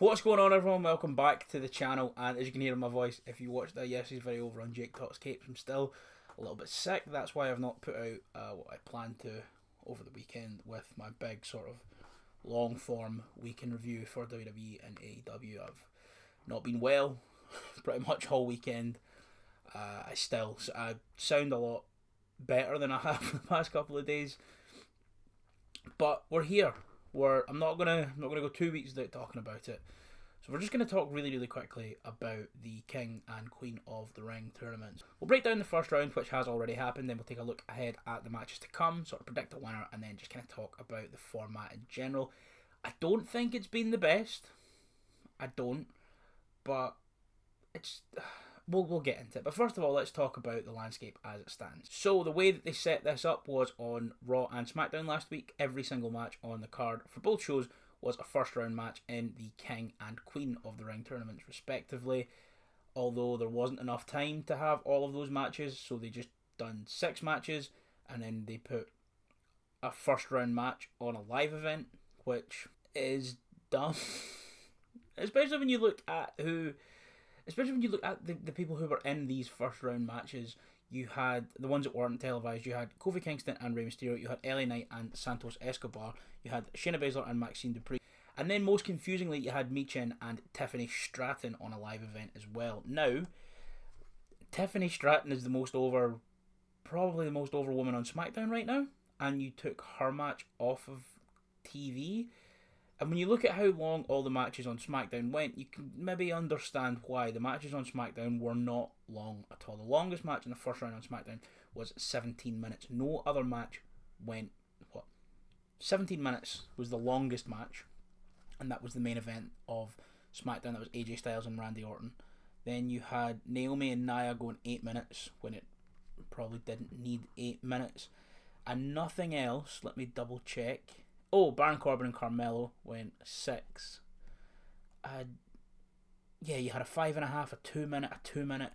What's going on, everyone? Welcome back to the channel, and as you can hear in my voice, if you watched yesterday's video over on Jake Talks Capes, I'm still a little bit sick. That's why I've not put out what I planned to over the weekend with my big sort of long form weekend review for WWE and AEW. I've not been well pretty much all weekend. I sound a lot better than I have for the past couple of days, but we're here. I'm not gonna go 2 weeks without talking about it. So we're just gonna talk really quickly about the King and Queen of the Ring tournaments. We'll break down the first round, which has already happened, then we'll take a look ahead at the matches to come, sort of predict a winner, and then just kind of talk about the format in general. I don't think it's been the best. I don't, but it's we'll get into it. But first of all, let's talk about the landscape as it stands. So the way that they set this up was on Raw and SmackDown last week. Every single match on the card for both shows was a first round match in the King and Queen of the Ring tournaments respectively. Although there wasn't enough time to have all of those matches, so they just done 6 matches and then they put a first round match on a live event, which is dumb. Especially when you look at the people who were in these first round matches. You had the ones that weren't televised. You had Kofi Kingston and Rey Mysterio. You had LA Knight and Santos Escobar. You had Shayna Baszler and Maxine Dupree. And then most confusingly, you had Michin and Tiffany Stratton on a live event as well. Now, Tiffany Stratton is probably the most over woman on SmackDown right now. And you took her match off of TV. And when you look at how long all the matches on SmackDown went, you can maybe understand why the matches on SmackDown were not long at all. The longest match in the first round on SmackDown was 17 minutes. No other match went, 17 minutes was the longest match, and that was the main event of SmackDown. That was AJ Styles and Randy Orton. Then you had Naomi and Nia going 8 minutes when it probably didn't need 8 minutes. And nothing else, let me double check. Oh, Baron Corbin and Carmelo went 6. You had a 5.5, a 2 minute, a 2 minute.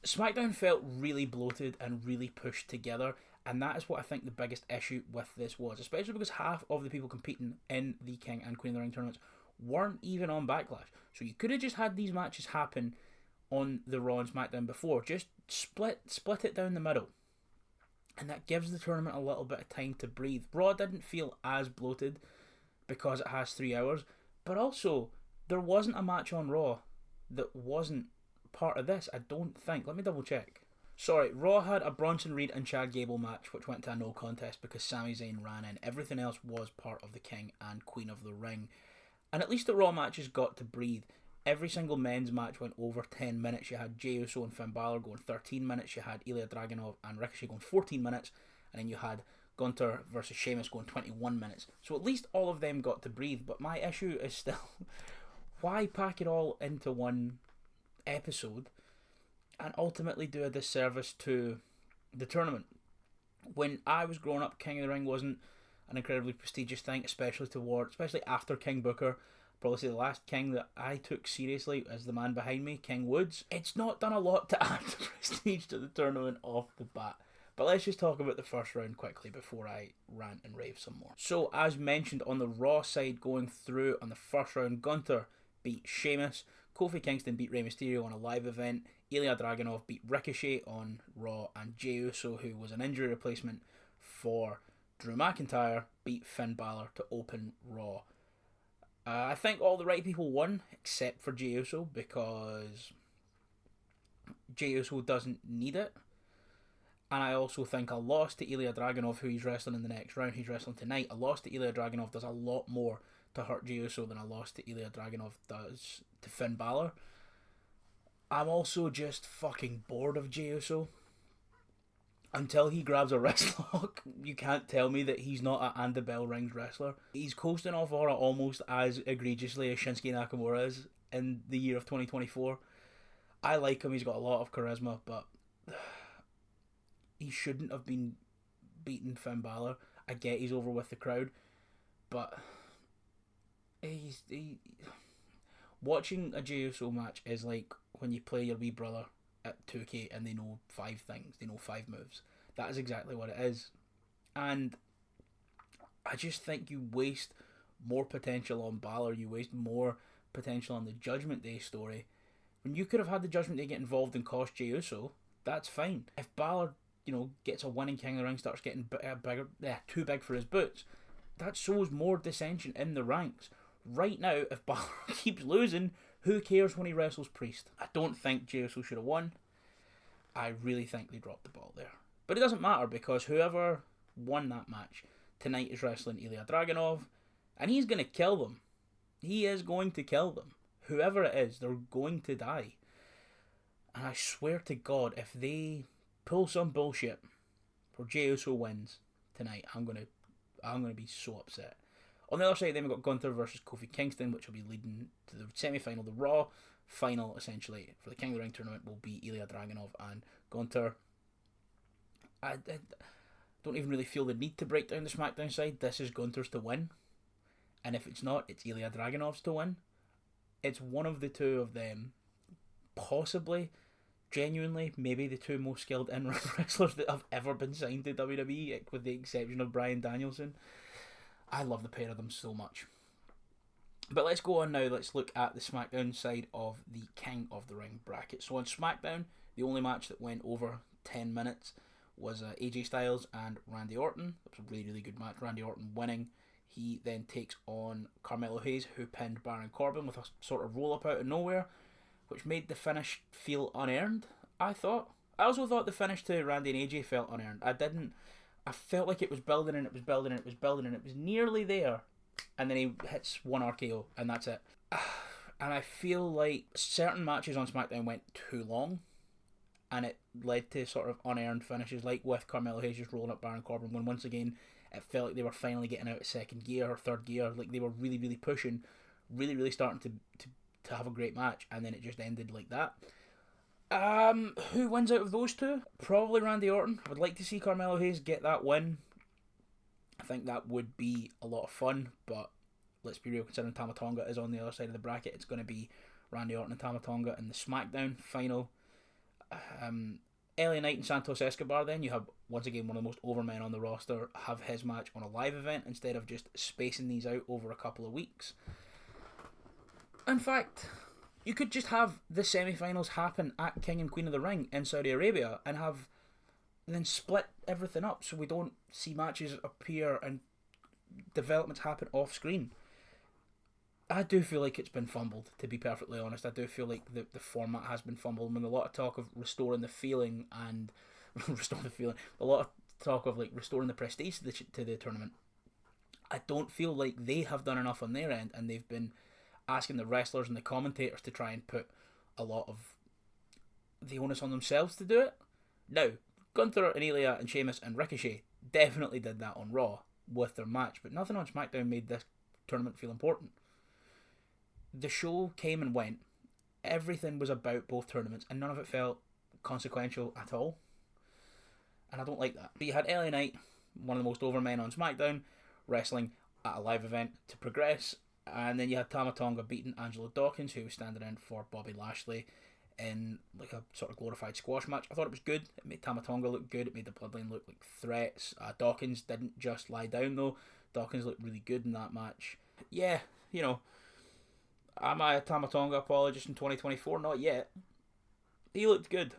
SmackDown felt really bloated and really pushed together, and that is what I think the biggest issue with this was, especially because half of the people competing in the King and Queen of the Ring tournaments weren't even on Backlash. So you could have just had these matches happen on the Raw and SmackDown before. Just split it down the middle. And that gives the tournament a little bit of time to breathe. Raw didn't feel as bloated because it has 3 hours. But also, there wasn't a match on Raw that wasn't part of this, I don't think. Let me double check. Sorry, Raw had a Bronson Reed and Chad Gable match, which went to a no contest because Sami Zayn ran in. Everything else was part of the King and Queen of the Ring. And at least the Raw matches got to breathe. Every single men's match went over 10 minutes. You had Jey Uso and Finn Balor going 13 minutes. You had Ilya Dragunov and Ricochet going 14 minutes. And then you had Gunther versus Sheamus going 21 minutes. So at least all of them got to breathe. But my issue is still, why pack it all into one episode and ultimately do a disservice to the tournament? When I was growing up, King of the Ring wasn't an incredibly prestigious thing, especially after King Booker. Probably say the last King that I took seriously as the man behind me, King Woods. It's not done a lot to add prestige to the tournament off the bat. But let's just talk about the first round quickly before I rant and rave some more. So, as mentioned, on the Raw side, going through on the first round, Gunther beat Sheamus. Kofi Kingston beat Rey Mysterio on a live event. Ilya Dragunov beat Ricochet on Raw. And Jey Uso, who was an injury replacement for Drew McIntyre, beat Finn Balor to open Raw. I think all the right people won, except for Jey Uso, because Jey Uso doesn't need it. And I also think a loss to Ilya Dragunov, who he's wrestling in the next round, he's wrestling tonight, a loss to Ilya Dragunov does a lot more to hurt Jey Uso than a loss to Ilya Dragunov does to Finn Balor. I'm also just fucking bored of Jey Uso. Until he grabs a wrist lock, you can't tell me that he's not an And the Bell Rings wrestler. He's coasting off Aura almost as egregiously as Shinsuke Nakamura is in the year of 2024. I like him, he's got a lot of charisma, but he shouldn't have been beating Finn Balor. I get he's over with the crowd, but watching a Jey Uso match is like when you play your wee brother at 2K and they know 5 things, they know 5 moves. That is exactly what it is. And I just think you waste more potential on Balor, you waste more potential on the Judgment Day story, when you could have had the Judgment Day get involved and cost Jey Uso, that's fine. If Balor, gets a win in King of the Ring, starts getting bigger, too big for his boots, that shows more dissension in the ranks. Right now, if Balor keeps losing, who cares when he wrestles Priest? I don't think Jey Uso should have won. I really think they dropped the ball there. But it doesn't matter, because whoever won that match tonight is wrestling Ilya Dragunov, and he's going to kill them. He is going to kill them. Whoever it is, they're going to die. And I swear to God, if they pull some bullshit where Jey Uso wins tonight, I'm gonna be so upset. On the other side, then we've got Gunther versus Kofi Kingston, which will be leading to the semi-final. The Raw final, essentially, for the King of the Ring tournament will be Ilya Dragunov and Gunther. I don't even really feel the need to break down the SmackDown side. This is Gunther's to win. And if it's not, it's Ilya Dragunov's to win. It's one of the two of them, possibly, genuinely, maybe the two most skilled in-ring wrestlers that have ever been signed to WWE, with the exception of Bryan Danielson. I love the pair of them so much. But let's go on now. Let's look at the SmackDown side of the King of the Ring bracket. So on SmackDown, the only match that went over 10 minutes was AJ Styles and Randy Orton. It was a really, really good match. Randy Orton winning. He then takes on Carmelo Hayes, who pinned Baron Corbin with a sort of roll-up out of nowhere, which made the finish feel unearned, I thought. I also thought the finish to Randy and AJ felt unearned. I felt like it was building and it was building and it was building and it was nearly there. And then he hits one RKO and that's it. And I feel like certain matches on SmackDown went too long, and it led to sort of unearned finishes, like with Carmelo Hayes just rolling up Baron Corbin, when once again it felt like they were finally getting out of second gear or third gear, like they were really, really pushing, really, really starting to have a great match, and then it just ended like that. Who wins out of those two? Probably Randy Orton. I would like to see Carmelo Hayes get that win. I think that would be a lot of fun, but let's be real, considering Tama Tonga is on the other side of the bracket, it's going to be Randy Orton and Tama Tonga in the SmackDown final. LA Knight and Santos Escobar, then you have once again one of the most over men on the roster have his match on a live event instead of just spacing these out over a couple of weeks. In fact, you could just have the semi-finals happen at King and Queen of the Ring in Saudi Arabia and then split everything up so we don't see matches appear and developments happen off screen. I do feel like it's been fumbled, to be perfectly honest. I do feel like the format has been fumbled. I mean, a lot of talk of restoring the feeling and a lot of talk of like restoring the prestige to the tournament. I don't feel like they have done enough on their end, and they've been asking the wrestlers and the commentators to try and put a lot of the onus on themselves to do it. Now, Gunther and Ilya and Sheamus and Ricochet definitely did that on Raw with their match, but nothing on SmackDown made this tournament feel important. The show came and went. Everything was about both tournaments, and none of it felt consequential at all. And I don't like that. But you had LA Knight, one of the most over men on SmackDown, wrestling at a live event to progress. And then you had Tama Tonga beating Angelo Dawkins, who was standing in for Bobby Lashley in like a sort of glorified squash match. I thought it was good. It made Tama Tonga look good. It made the Bloodline look like threats. Dawkins didn't just lie down though. Dawkins looked really good in that match. Yeah, am I a Tama Tonga apologist in 2024? Not yet. He looked good.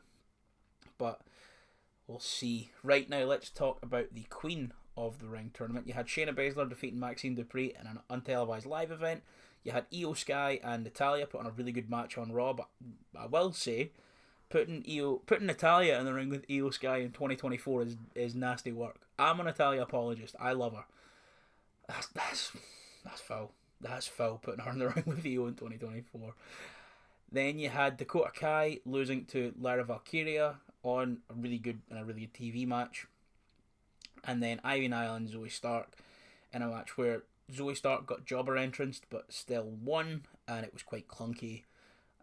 But we'll see. Right now, let's talk about the Queen of the Ring tournament. You had Shayna Baszler defeating Maxine Dupree in an untelevised live event. You had Io Sky and Natalya put on a really good match on Raw, but I will say putting Natalya in the ring with Io Sky in 2024 is nasty work. I'm a Natalya apologist. I love her. That's foul. That's foul, putting her in the ring with Io in 2024. Then you had Dakota Kai losing to Lyra Valkyria on a really good TV match. And then Ivy Nile and Zoe Stark in a match where Zoe Stark got jobber entranced but still won, and it was quite clunky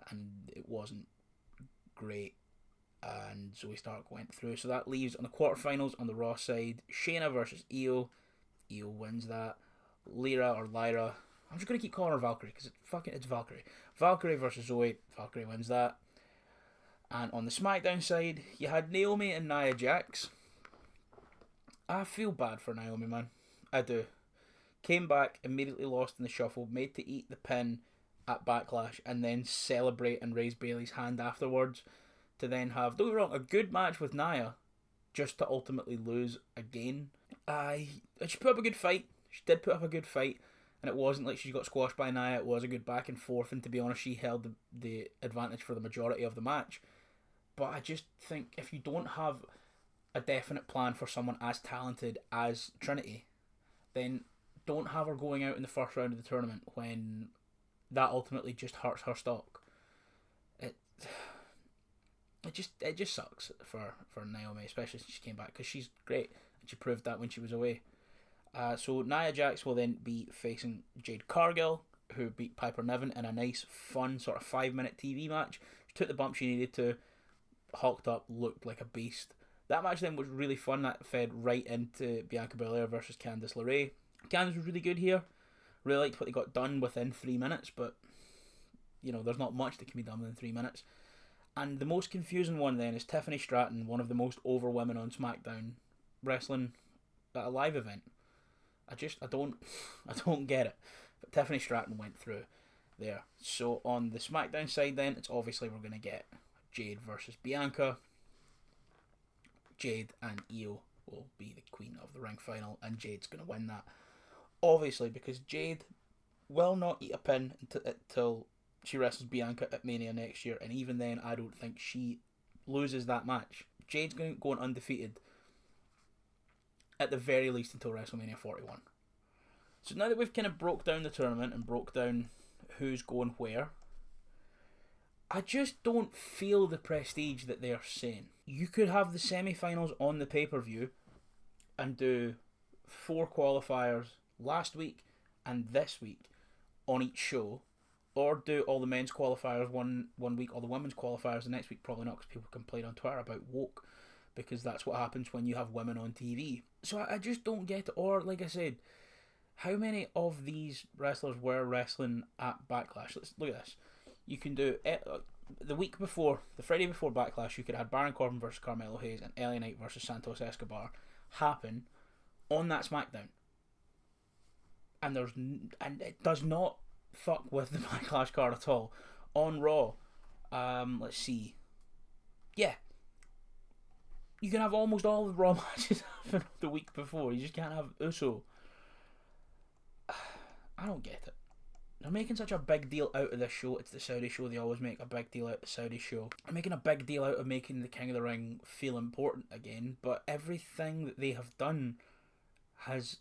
and it wasn't great, and Zoe Stark went through. So that leaves on the quarterfinals on the Raw side, Shayna versus Io. Io wins that. Lyra, I'm just going to keep calling her Valkyrie because it's Valkyrie. Valkyrie versus Zoe. Valkyrie wins that. And on the SmackDown side, you had Naomi and Nia Jax. I feel bad for Naomi, man. I do. Came back, immediately lost in the shuffle, made to eat the pin at Backlash and then celebrate and raise Bayley's hand afterwards to then have, don't get me wrong, a good match with Nia just to ultimately lose again. She put up a good fight. She did put up a good fight, and it wasn't like she got squashed by Nia. It was a good back and forth, and to be honest, she held the advantage for the majority of the match. But I just think if you don't have a definite plan for someone as talented as Trinity, then don't have her going out in the first round of the tournament when that ultimately just hurts her stock. It just sucks for Naomi, especially since she came back, because she's great and she proved that when she was away. So Nia Jax will then be facing Jade Cargill, who beat Piper Niven in a nice, fun sort of 5-minute TV match. She took the bump she needed to, hulked up, looked like a beast. That match then was really fun. That fed right into Bianca Belair versus Candice LeRae. Candice was really good here. Really liked what they got done within 3 minutes, but there's not much that can be done within 3 minutes. And the most confusing one then is Tiffany Stratton, one of the most over women on SmackDown, wrestling at a live event. I don't get it. But Tiffany Stratton went through there. So on the SmackDown side then, it's obviously we're going to get Jade versus Bianca. Jade and Io will be the Queen of the Ring final, and Jade's going to win that. Obviously, because Jade will not eat a pin until she wrestles Bianca at Mania next year, and even then I don't think she loses that match. Jade's going undefeated at the very least until WrestleMania 41. So now that we've kind of broke down the tournament and broke down who's going where, I just don't feel the prestige that they're saying. You could have the semi-finals on the pay-per-view and do 4 qualifiers last week and this week on each show, or do all the men's qualifiers one week, all the women's qualifiers the next week. Probably not, because people complain on Twitter about woke, because that's what happens when you have women on TV. So I just don't get it. Or, like I said, how many of these wrestlers were wrestling at Backlash? Let's look at this. You can do the week before, the Friday before Backlash, you could have Baron Corbin versus Carmelo Hayes and LA Knight versus Santos Escobar happen on that SmackDown. And it does not fuck with the Backlash card at all. On Raw, let's see. Yeah. You can have almost all the Raw matches happen the week before. You just can't have Uso. I don't get it. They're making such a big deal out of this show. It's the Saudi show. They always make a big deal out of the Saudi show. They're making a big deal out of making the King of the Ring feel important again. But everything that they have done has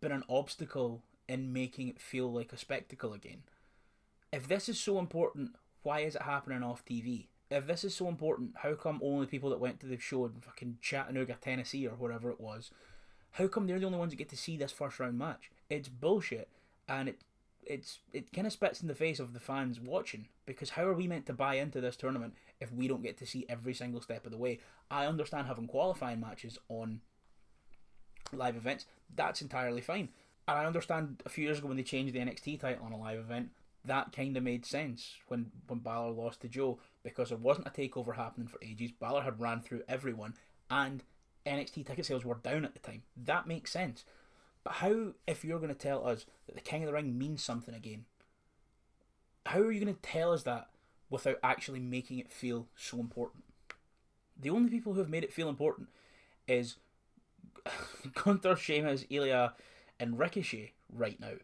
been an obstacle in making it feel like a spectacle again. If this is so important, why is it happening off TV? If this is so important, how come only people that went to the show in fucking Chattanooga, Tennessee or wherever it was, how come they're the only ones that get to see this first round match? It's bullshit, and it kind of spits in the face of the fans watching, because how are we meant to buy into this tournament if we don't get to see every single step of the way? I understand having qualifying matches on live events, that's entirely fine. And I understand a few years ago when they changed the NXT title on a live event, that kind of made sense when Balor lost to Joe, because there wasn't a takeover happening for ages. Balor had ran through everyone, and NXT ticket sales were down at the time. That makes sense. But how, if you're going to tell us that the King of the Ring means something again, how are you going to tell us that without actually making it feel so important? The only people who have made it feel important is Gunther, Sheamus, Ilya, and Ricochet right now,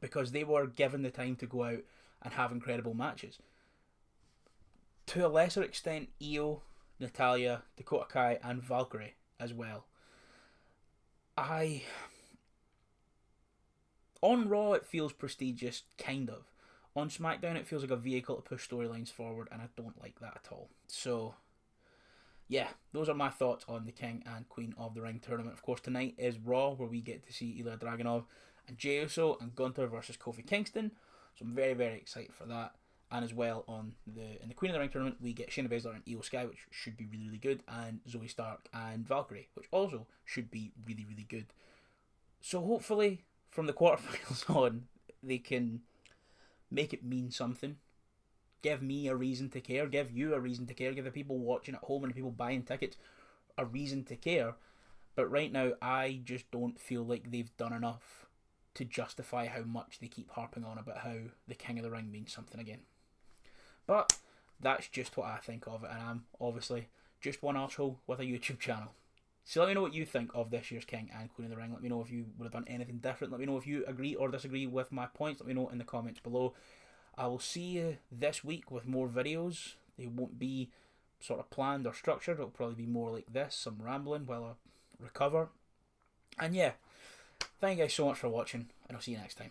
because they were given the time to go out and have incredible matches. To a lesser extent, Io, Natalya, Dakota Kai, and Valkyrie as well. On Raw it feels prestigious, kind of. On SmackDown it feels like a vehicle to push storylines forward, and I don't like that at all. So, yeah, those are my thoughts on the King and Queen of the Ring tournament. Of course, tonight is Raw, where we get to see Ilya Dragunov and Jey Uso and Gunther versus Kofi Kingston. So I'm very, very excited for that. And as well, in the Queen of the Ring tournament, we get Shayna Baszler and Io Sky, which should be really, really good, and Zoe Stark and Valkyrie, which also should be really, really good. So hopefully, from the quarterfinals on, they can make it mean something. Give me a reason to care. Give you a reason to care. Give the people watching at home and the people buying tickets a reason to care. But right now, I just don't feel like they've done enough to justify how much they keep harping on about how the King of the Ring means something again. But that's just what I think of it, and I'm obviously just one arsehole with a YouTube channel. So let me know what you think of this year's King and Queen of the Ring. Let me know if you would have done anything different. Let me know if you agree or disagree with my points. Let me know in the comments below. I will see you this week with more videos. They won't be sort of planned or structured. It'll probably be more like this, some rambling while I recover. And yeah, thank you guys so much for watching, and I'll see you next time.